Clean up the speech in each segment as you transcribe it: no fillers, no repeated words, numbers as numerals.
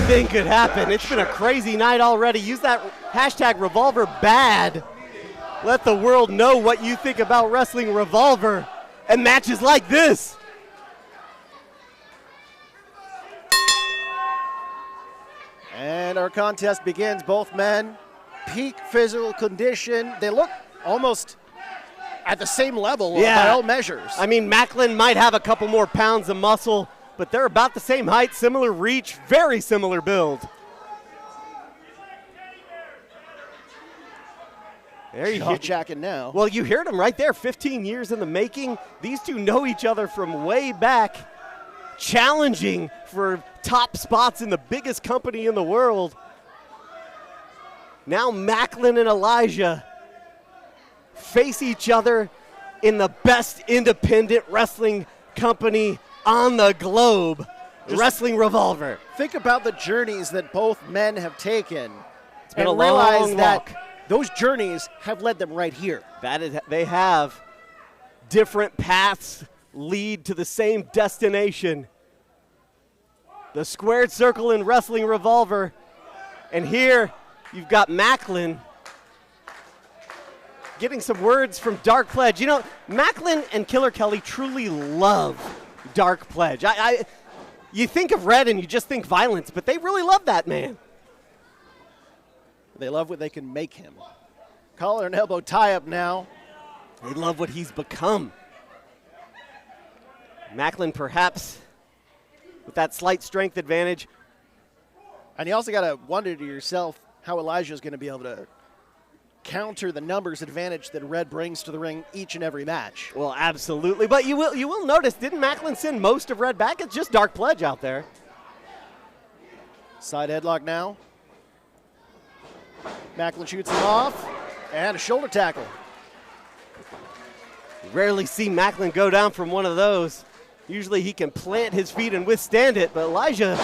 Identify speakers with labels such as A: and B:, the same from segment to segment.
A: anything could happen. It's been a crazy night already. Use that hashtag Revolver bad. Let the world know what you think about wrestling Revolver and matches like this.
B: And our contest begins. Both men, peak physical condition. They look almost at the same level by all measures.
A: I mean, Maclin might have a couple more pounds of muscle, but they're about the same height, similar reach, very similar build. There you go.
B: Jacking now.
A: Well, you heard him right there, 15 years in the making. These two know each other from way back, challenging for top spots in the biggest company in the world. Now Maclin and Elijah face each other in the best independent wrestling company on the globe, Wrestling Revolver.
B: Think about the journeys that both men have taken.
A: It's been
B: and
A: a
B: realize
A: long
B: that
A: walk.
B: those journeys have led them right here.
A: That is, they have different paths lead to the same destination. The squared circle in Wrestling Revolver. And here you've got Maclin getting some words from Dark Pledge. You know, Maclin and Killer Kelly truly love Dark Pledge. You think of Red and you just think violence, but they really love that man.
B: They love what they can make him. Collar and elbow tie-up now.
A: They love what he's become. Maclin perhaps with that slight strength advantage.
B: And you also got to wonder to yourself how Elijah's going to be able to counter the numbers advantage that Red brings to the ring each and every match.
A: Well, absolutely. But you will notice, didn't Maclin send most of Red back? It's just Dark Pledge out there.
B: Side headlock now. Maclin shoots him off. And a shoulder tackle.
A: You rarely see Maclin go down from one of those. Usually he can plant his feet and withstand it, but Elijah.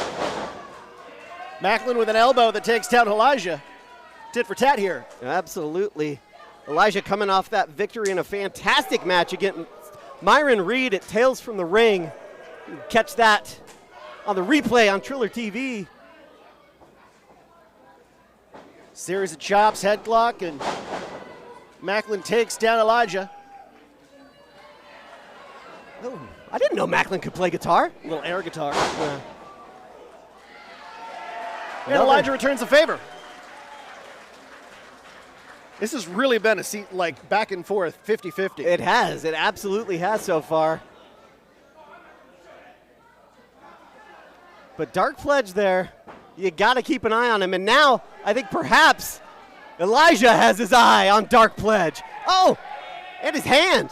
B: Maclin with an elbow that takes down Elijah. Tit for tat here.
A: Absolutely. Elijah coming off that victory in a fantastic match against Myron Reed at Tales from the Ring. You can catch that on the replay on Triller TV.
B: Series of chops, headlock, and Maclin takes down Elijah.
A: Oh, I didn't know Maclin could play guitar.
B: A little air guitar. Yeah. And Elijah returns the favor. This has really been a seat like back and forth, 50-50.
A: It has. It absolutely has so far. But Dark Pledge there, you got to keep an eye on him. And now I think perhaps Elijah has his eye on Dark Pledge. Oh, and his hand.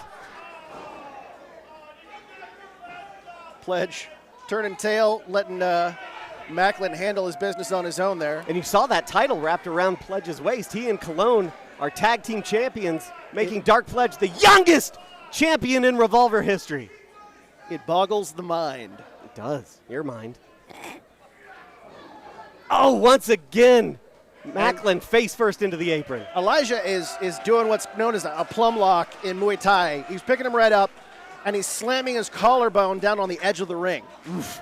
B: Pledge turning tail, letting Maclin handle his business on his own there.
A: And you saw that title wrapped around Pledge's waist. He and Cologne are tag team champions, making Dark Pledge the youngest champion in Revolver history.
B: It boggles the mind.
A: It does. Your mind. Oh, once again, Maclin face first into the apron.
B: Elijah is doing what's known as a plum lock in Muay Thai. He's picking him right up, and he's slamming his collarbone down on the edge of the ring.
A: Oof.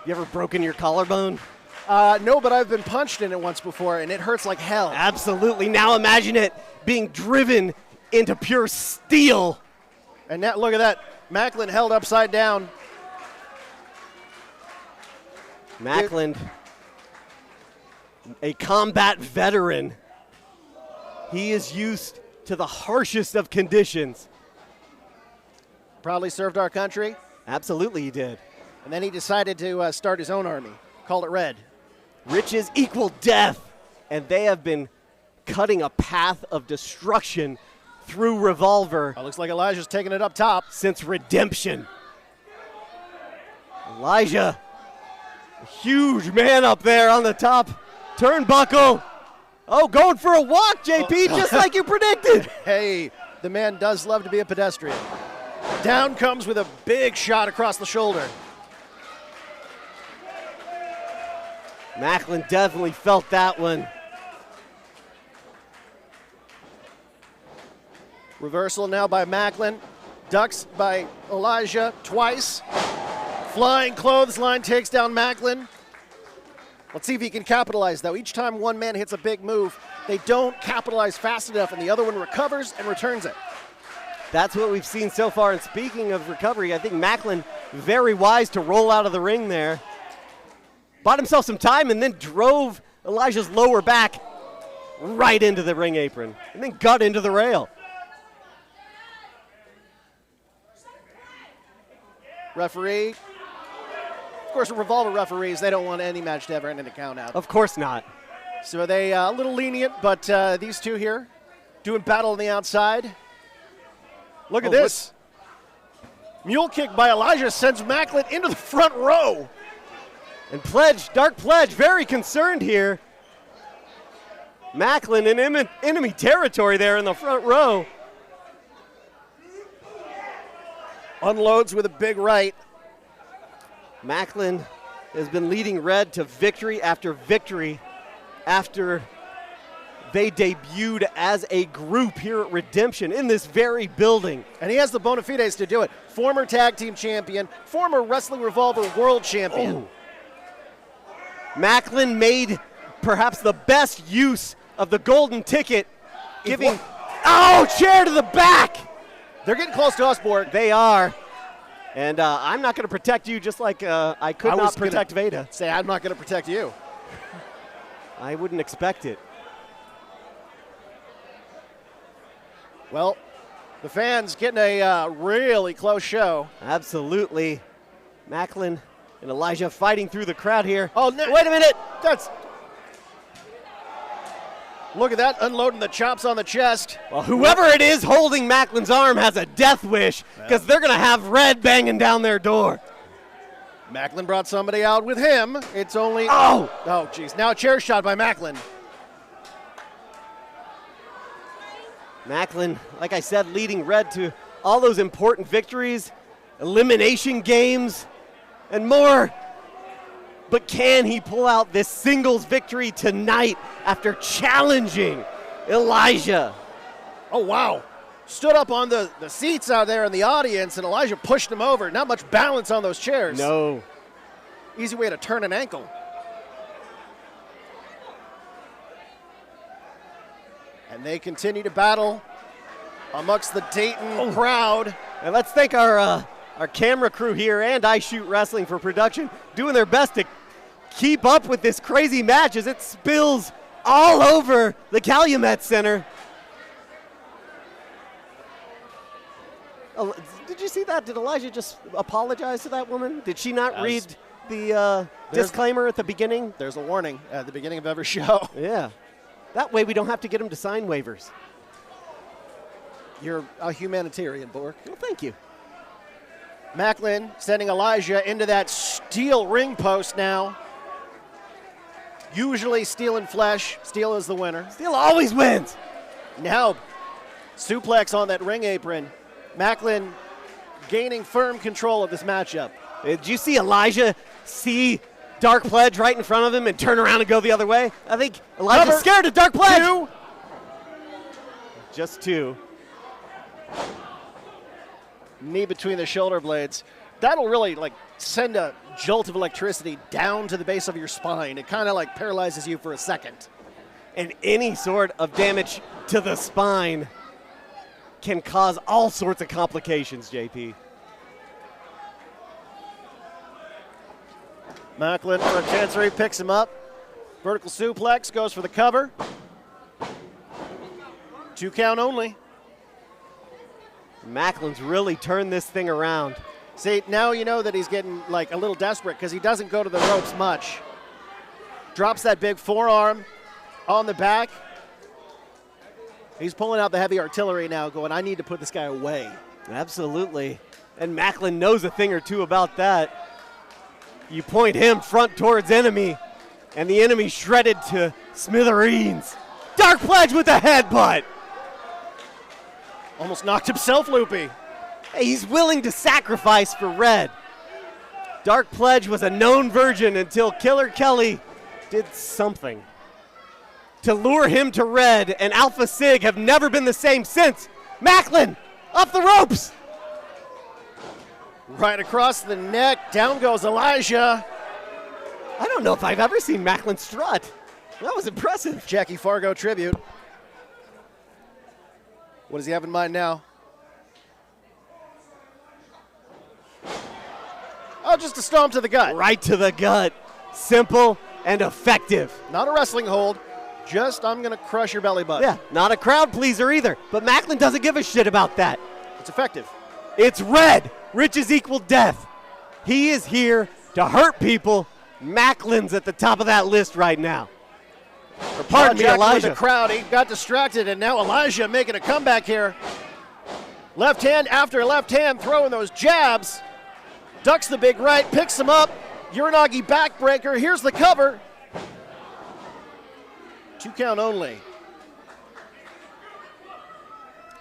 A: You ever broken your collarbone?
B: No, but I've been punched in it once before, and it hurts like hell.
A: Absolutely. Now imagine it being driven into pure steel.
B: And now, look at that. Maclin held upside down.
A: Maclin, a combat veteran. He is used to the harshest of conditions.
B: Proudly served our country.
A: Absolutely he did.
B: And then he decided to start his own army. Called it Red.
A: Riches equal death. And they have been cutting a path of destruction through Revolver.
B: Looks like Elijah's taking it up top.
A: Since Redemption. Elijah, a huge man up there on the top turnbuckle. Oh, going for a walk, JP, just like you predicted.
B: Hey, the man does love to be a pedestrian. Down comes with a big shot across the shoulder.
A: Maclin definitely felt that one.
B: Reversal now by Maclin. Ducks by Elijah twice. Flying clothesline takes down Maclin. Let's see if he can capitalize, though. Each time one man hits a big move, they don't capitalize fast enough, and the other one recovers and returns it.
A: That's what we've seen so far. And speaking of recovery, I think Maclin very wise to roll out of the ring there. Bought himself some time and then drove Elijah's lower back right into the ring apron and then got into the rail.
B: Referee. Of course, Revolver referees, they don't want any match to ever end in a count out.
A: Of course not.
B: So they a little lenient, but these two here doing battle on the outside. Look at this. Mule kick by Elijah sends Maclin into the front row.
A: And Pledge, Dark Pledge, very concerned here. Maclin in enemy territory there in the front row.
B: Unloads with a big right.
A: Maclin has been leading Red to victory after they debuted as a group here at Redemption in this very building.
B: And he has the bona fides to do it. Former tag team champion, former Wrestling Revolver world champion.
A: Maclin made perhaps the best use of the golden ticket, giving, chair to the back.
B: They're getting close to us, Borg.
A: They are. And I'm not going to protect you just like I could not protect Veda.
B: Say, I'm not going to protect you.
A: I wouldn't expect it.
B: Well, the fans getting a really close show.
A: Absolutely. Maclin and Elijah fighting through the crowd here.
B: Oh, no, wait a minute. Look at that, unloading the chops on the chest.
A: Well, whoever it is holding Maclin's arm has a death wish because they're going to have Red banging down their door.
B: Maclin brought somebody out with him. It's only... geez. Now a chair shot by Maclin.
A: Maclin, like I said, leading Red to all those important victories, elimination games, and more. But can he pull out this singles victory tonight after challenging Elijah?
B: Oh, wow. Stood up on the seats out there in the audience, and Elijah pushed him over. Not much balance on those chairs.
A: No.
B: Easy way to turn an ankle. And they continue to battle amongst the Dayton crowd.
A: And let's thank our camera crew here and I Shoot Wrestling for production, doing their best to keep up with this crazy match as it spills all over the Calumet Center. Did you see that? Did Elijah just apologize to that woman? Did she not read the disclaimer at the beginning?
B: There's a warning at the beginning of every show.
A: Yeah. That way we don't have to get him to sign waivers.
B: You're a humanitarian, Borg.
A: Well, thank you.
B: Maclin sending Elijah into that steel ring post now. Usually steel and flesh. Steel is the winner.
A: Steel always wins.
B: Now, suplex on that ring apron. Maclin gaining firm control of this matchup.
A: Did you see Elijah see Dark Pledge right in front of him and turn around and go the other way? I think Elijah's scared of Dark Pledge.
B: 2.
A: Just 2.
B: Knee between the shoulder blades. That'll really send a jolt of electricity down to the base of your spine. It kind of paralyzes you for a second.
A: And any sort of damage to the spine can cause all sorts of complications, JP.
B: Maclin for a chancery, picks him up. Vertical suplex, goes for the cover. 2 count only.
A: Macklin's really turned this thing around.
B: See, now you know that he's getting a little desperate because he doesn't go to the ropes much. Drops that big forearm on the back. He's pulling out the heavy artillery now going, I need to put this guy away.
A: Absolutely. And Maclin knows a thing or two about that. You point him front towards enemy, and the enemy shredded to smithereens. Dark Pledge with a headbutt.
B: Almost knocked himself loopy.
A: Hey, he's willing to sacrifice for Red. Dark Pledge was a known virgin until Killer Kelly did something to lure him to Red, and Alpha Sig have never been the same since. Maclin, up the ropes.
B: Right across the neck. Down goes Elijah.
A: I don't know if I've ever seen Maclin strut. That was impressive.
B: Jackie Fargo tribute. What does he have in mind now? Oh, just a stomp to the gut.
A: Right to the gut. Simple and effective.
B: Not a wrestling hold. Just, I'm going to crush your belly button.
A: Yeah, not a crowd pleaser either. But Maclin doesn't give a shit about that.
B: It's effective.
A: It's red. Riches equal death. He is here to hurt people. Maclin's at the top of that list right now. Or pardon me, Elijah.
B: The crowd, he got distracted, and now Elijah making a comeback here. Left hand after left hand, throwing those jabs. Ducks the big right, picks him up. Uranagi backbreaker. Here's the cover. 2 count only.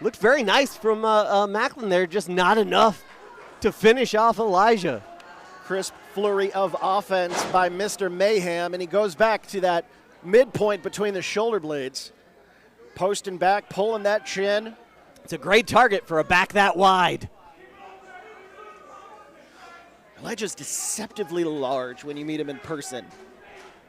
A: Looked very nice from Maclin there, just not enough to finish off Elijah.
B: Crisp flurry of offense by Mr. Mayhem, and he goes back to that midpoint between the shoulder blades. Posting back, pulling that chin.
A: It's a great target for a back that wide.
B: Elijah's deceptively large when you meet him in person.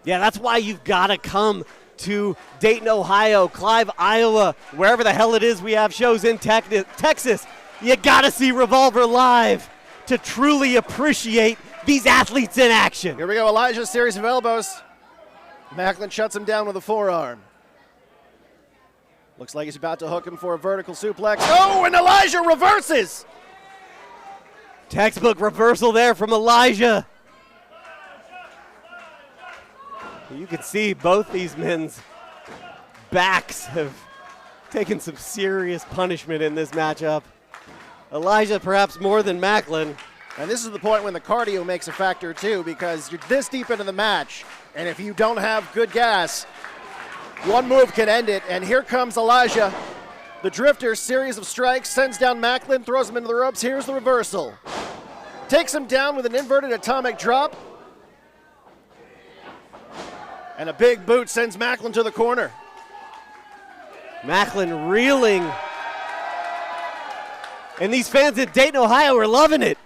A: Yeah, that's why you've got to come to Dayton, Ohio, Clive, Iowa, wherever the hell it is we have shows in Texas. You got to see Revolver live to truly appreciate these athletes in action.
B: Here we go, Elijah's series of elbows. Maclin shuts him down with a forearm. Looks like he's about to hook him for a vertical suplex. Oh, and Elijah reverses!
A: Textbook reversal there from Elijah. You can see both these men's backs have taken some serious punishment in this matchup. Elijah perhaps more than Maclin.
B: And this is the point when the cardio makes a factor too, because you're this deep into the match, and if you don't have good gas, one move can end it. And here comes Elijah. The drifter, series of strikes, sends down Maclin, throws him into the ropes. Here's the reversal. Takes him down with an inverted atomic drop. And a big boot sends Maclin to the corner.
A: Maclin reeling. And these fans at Dayton, Ohio are loving it.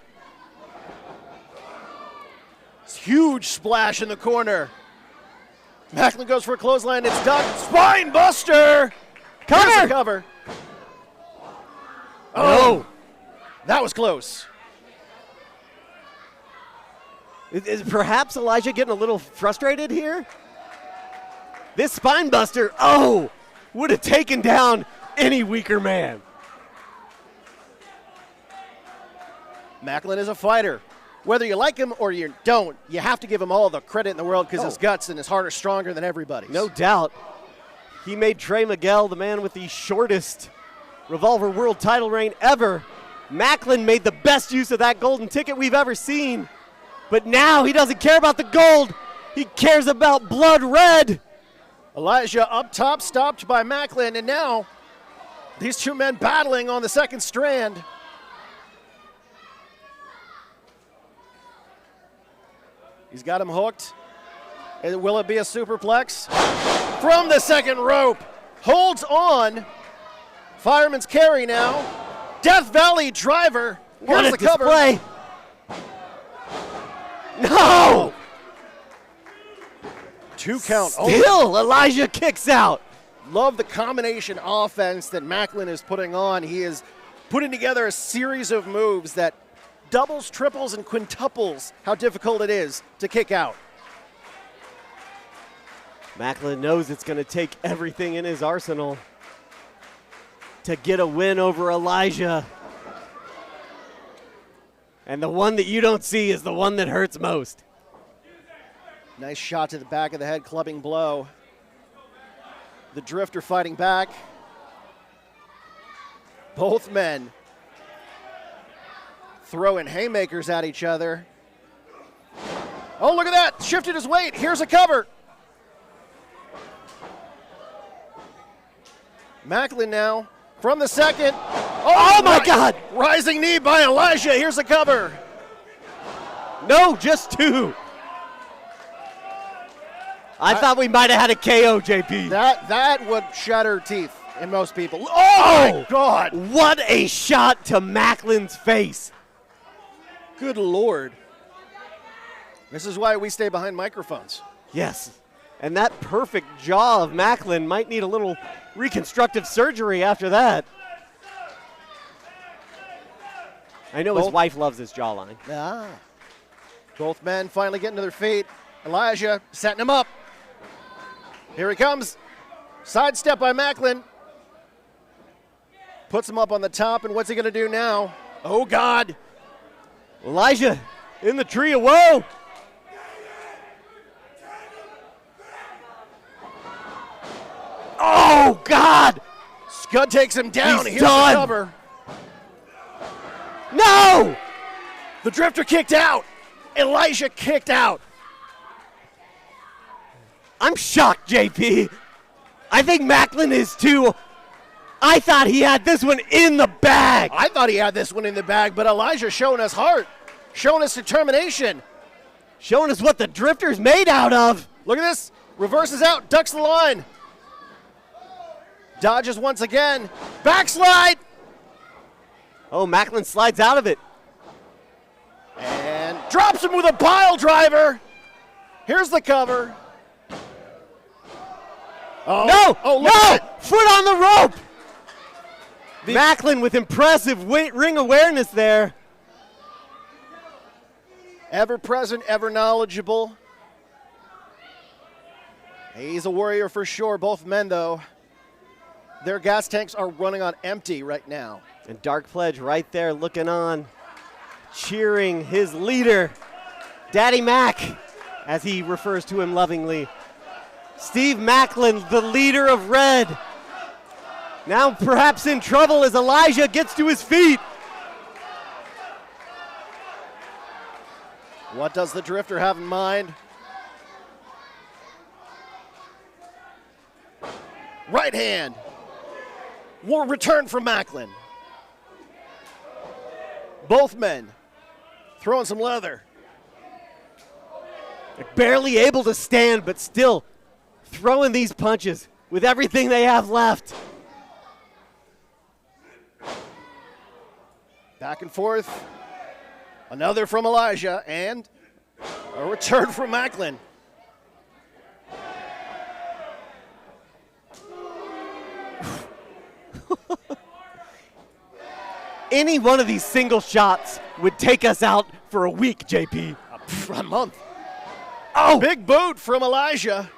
B: Huge splash in the corner. Maclin goes for a clothesline. It's ducked. Spine buster.
A: Cover.
B: Cover.
A: Oh,
B: that was close.
A: Is perhaps Elijah getting a little frustrated here? This spine buster, would have taken down any weaker man.
B: Maclin is a fighter. Whether you like him or you don't, you have to give him all the credit in the world because his guts and his heart are stronger than everybody's.
A: No doubt. He made Trey Miguel the man with the shortest Revolver World title reign ever. Maclin made the best use of that golden ticket we've ever seen. But now he doesn't care about the gold. He cares about blood red.
B: Elijah up top, stopped by Maclin, and now these two men battling on the second strand. He's got him hooked. And will it be a superplex? From the second rope. Holds on. Fireman's carry now. Death Valley driver.
A: What
B: Here's
A: a
B: the cover.
A: display. No!
B: 2 count.
A: Still, Elijah kicks out.
B: Love the combination offense that Maclin is putting on. He is putting together a series of moves that doubles, triples, and quintuples how difficult it is to kick out.
A: Maclin knows it's going to take everything in his arsenal to get a win over Elijah. And the one that you don't see is the one that hurts most.
B: Nice shot to the back of the head, clubbing blow. The drifter fighting back. Both men throwing haymakers at each other. Oh, look at that. Shifted his weight. Here's a cover. Maclin now from the second.
A: Oh my God.
B: Rising knee by Elijah. Here's a cover.
A: No, just 2. I thought we might have had a KO, JP.
B: That would shatter teeth in most people. Oh my God.
A: What a shot to Maclin's face.
B: Good Lord. This is why we stay behind microphones.
A: Yes. And that perfect jaw of Maclin might need a little reconstructive surgery after that. I know his wife loves his jawline.
B: Ah. Both men finally getting to their feet. Elijah setting him up. Here he comes. Sidestep by Maclin. Puts him up on the top, and what's he going to do now? Oh, God.
A: Elijah in the tree of woe. Oh, God.
B: Scud takes him down.
A: He's
B: Here's
A: done.
B: the cover.
A: No!
B: The Drifter kicked out. Elijah kicked out.
A: I'm shocked, JP. I think Maclin is too. I thought he had this one in the bag.
B: I thought he had this one in the bag, but Elijah showing us heart, showing us determination.
A: Showing us what the Drifter's made out of.
B: Look at this. Reverses out, ducks the line. Dodges once again. Backslide.
A: Oh, Maclin slides out of it.
B: And drops him with a pile driver. Here's the cover. Oh,
A: No!
B: oh, look at it.
A: Foot on the rope! Maclin with impressive ring awareness there.
B: Ever present, ever knowledgeable. He's a warrior for sure. Both men, though, their gas tanks are running on empty right now.
A: And Dark Pledge right there looking on, cheering his leader, Daddy Mac, as he refers to him lovingly. Steve Maclin, the leader of Red. Now perhaps in trouble as Elijah gets to his feet.
B: What does the Drifter have in mind? Right hand. Will return from Maclin. Both men throwing some leather.
A: They're barely able to stand, but still throwing these punches with everything they have left.
B: Back and forth. Another from Elijah, and a return from Maclin.
A: Any one of these single shots would take us out for a week, JP.
B: A month.
A: Oh!
B: Big boot from Elijah.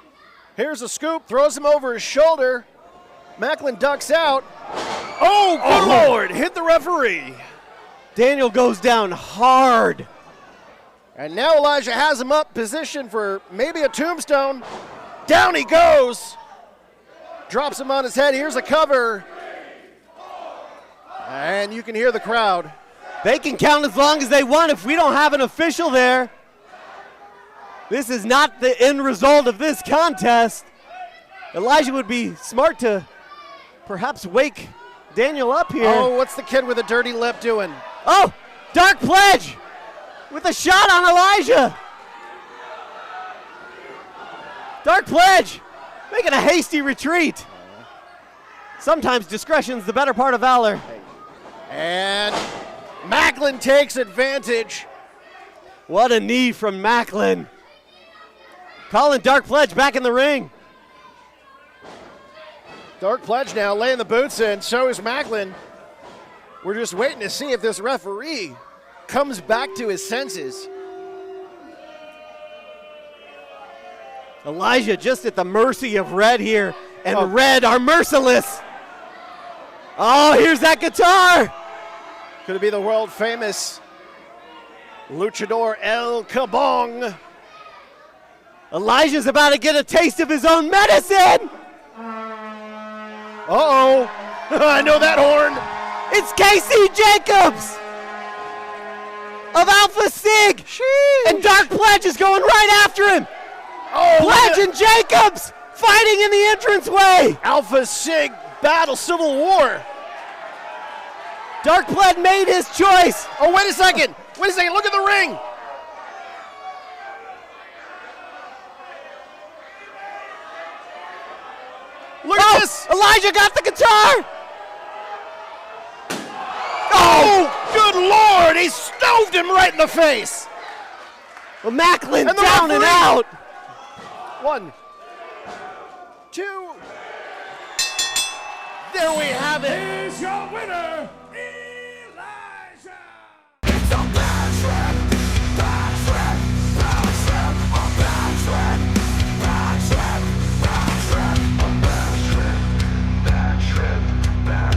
B: Here's a scoop, throws him over his shoulder. Maclin ducks out. Oh, good Lord, hit the referee.
A: Daniel goes down hard.
B: And now Elijah has him up, positioned for maybe a tombstone. Down he goes. Drops him on his head. Here's a cover. And you can hear the crowd.
A: They can count as long as they want if we don't have an official there. This is not the end result of this contest. Elijah would be smart to perhaps wake Daniel up here.
B: Oh, what's the kid with a dirty lip doing?
A: Oh, Dark Pledge with a shot on Elijah. Dark Pledge making a hasty retreat. Sometimes discretion's the better part of valor.
B: And Maclin takes advantage.
A: What a knee from Maclin. Calling Dark Pledge back in the ring.
B: Dark Pledge now laying the boots in, so is Maclin. We're just waiting to see if this referee comes back to his senses.
A: Elijah just at the mercy of Red here, and Red are merciless. Oh, here's that guitar.
B: Could it be the world famous luchador El Kabong?
A: Elijah's about to get a taste of his own medicine.
B: Uh-oh. I know that horn.
A: It's Casey Jacobs of Alpha Sig.
B: Sheesh.
A: And Dark Pledge is going right after him.
B: Oh,
A: Pledge and Jacobs fighting in the entranceway.
B: Alpha Sig battle, civil war.
A: Dark Pledge made his choice.
B: Oh, wait a second. Wait a second. Look at the ring. Look at this.
A: Elijah got the guitar.
B: Oh, good Lord. and he stoved him right in the face.
A: Well, Maclin
B: And the
A: down and
B: referee-
A: out.
B: 1, 2. There we have it.
C: Is your winner,